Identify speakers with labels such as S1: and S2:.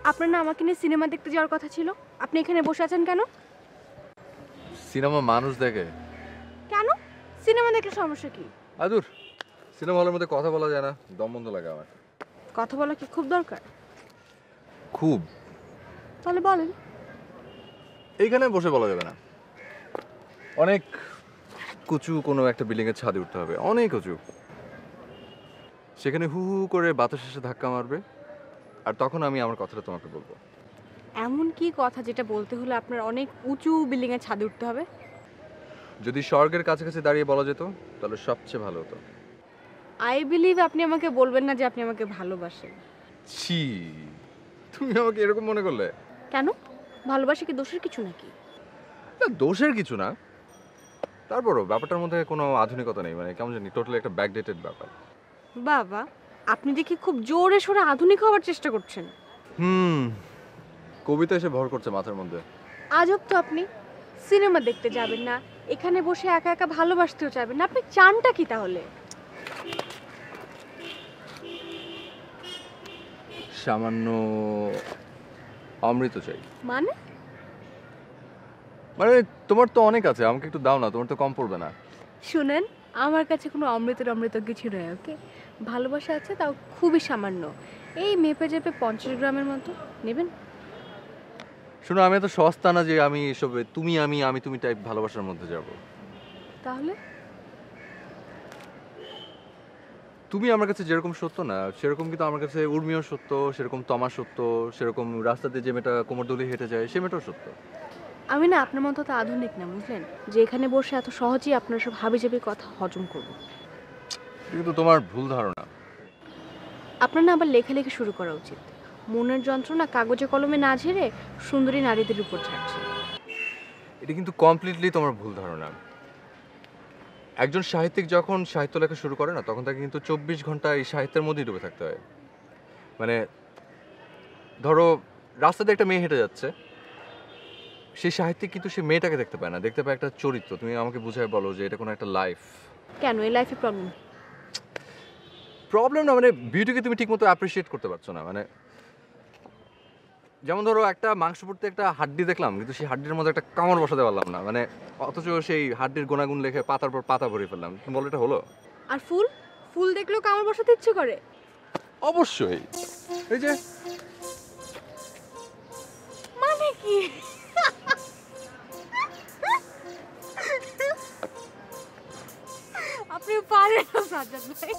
S1: আপনার না আমাকে নিয়ে সিনেমা দেখতে যাওয়ার কথা ছিল, আপনি এখানে বসে আছেন কেন?
S2: সিনেমা মানুষ দেখে।
S1: কেন? সিনেমা দেখলে সমস্যা কি?
S2: আদুর, সিনেমা হলের মধ্যে কথা বলা যায় না, দম বন্ধ লাগে আমার।
S1: কথা বলা কি খুব দরকার?
S2: খুব।
S1: তাহলে বলেন।
S2: এইখানে বসে বলা যাবে না, অনেক উঁচু কোনো একটা বিল্ডিংয়ের ছাদে উঠতে হবে, অনেক উঁচু। সেখানে হু হু করে বাতাস এসে ধাক্কা মারবে, আর তখন আমি আমার কথাটা তোমাকে বলবো।
S1: এমন কি কথা যেটা বলতে হলে আপনার অনেক উঁচু বিল্ডিং এর ছাদে উঠতে হবে?
S2: যদি স্বর্গের কাছাকাছি দাঁড়িয়ে বলা যেত তাহলে সবচেয়ে ভালো হতো।
S1: আই বিলিভ আপনি আমাকে বলবেন না যে আপনি আমাকে ভালোবাসেন।
S2: ছি, তুমি আমাকে এরকম মনে করলে?
S1: কেন? ভালোবাসা কি দোষের কিছু নাকি?
S2: না, দোষের কিছু না, তারপরও ব্যাপারটার মধ্যে কোনো আধুনিকতা নেই, মানে কেমন জানি টোটালি একটা ব্যাকডেটেড ব্যাপার।
S1: বাবা, আপনি দেখি খুব জোরে সোরে আধুনিক হওয়ার চেষ্টা করছেন।
S2: হুম, কবিতা এসে ভর করছে মাথার মধ্যে।
S1: আজব তো আপনি। সিনেমা দেখতে যাবেন না, এখানে বসে একা একা ভালোবাসতেও চাইবেন না, আপনি চানটা কি তাহলে?
S2: সামান্য অমৃত চাই।
S1: মানে?
S2: মানে তোমার তো অনেক আছে, আমাকে একটু দাও না, তোমার তো কম পড়বে না।
S1: শুনেন, আমার কাছে কোনো অমৃত কিছু নয়, ওকে? ভালোবাসা আছে, তাও খুবই সামান্য। এই মেপে চেপে 50 গ্রামের মতো নেবেন।
S2: শোনো, আমি এত সস্তা না যে আমি এসবে তুমি আমি আমি তুমি টাইপ ভালোবাসার মধ্যে যাব।
S1: তাহলে
S2: তুমি আমার কাছে যেরকম সত্য না, সেরকম কিন্তু আমার কাছে উর্মিও সত্য, সেরকম তমা সত্য, সেরকম রাস্তাতে যে মেয়েটা কোমর দলি হেঁটে যায় সে মেয়েটাও সত্য।
S1: আমি না আপনার মতো তো আধুনিক না, বুঝলেন? যে এখানে বসে এত সহজেই আপনার সব হাবিজাবি কথা হজম করব।
S2: কিন্তু তোমার ভুল ধারণা।
S1: আপনার না আবার লেখালেখি শুরু করা উচিত। মনের যন্ত্রণা কাগজে কলমে না ঝেড়ে সুন্দরী নারীদের উপর ছাড়ছে।
S2: এটা কিন্তু কমপ্লিটলি তোমার ভুল ধারণা। একজন সাহিত্যিক যখন সাহিত্য লেখা শুরু করে না, তখন তাকে কিন্তু 24 ঘন্টা এই সাহিত্যের মধ্যেই ডুবে থাকতে হয়। মানে ধরো, রাস্তাতে একটা মেয়ে হেঁটে যাচ্ছে, সেই সাহিত্যিক কিন্তু সেই মেয়েটাকে দেখতে পায় না, দেখতে পায় একটা চরিত্র। তুমি আমাকে বুঝায় বলো যে এটা কোনো একটা লাইফ।
S1: কেন, এই লাইফে প্রবলেম?
S2: প্রবলেম না, মানে বিউটিকে তুমি ঠিকমতো অ্যাপ্রিসিয়েট করতে পারছো না। মানে যেমন ধরো, একটা মাংস পড়তে একটা হাড্ডি দেখলাম, কিন্তু সেই হাড্ডির মধ্যে একটা কামড় বসাতে পারলাম না, মানে অথচ সেই হাড্ডির গুণাগুণ লিখে পাতার পর পাতা ভরে ফেললাম। তুমি বলো এটা হলো?
S1: আর ফুল? ফুল দেখলেও কামড় বসাতে ইচ্ছে করে?
S2: অবশ্যই। এই যে
S1: মানে কি? আপনি পারেন না সাজ্জাদ ভাই।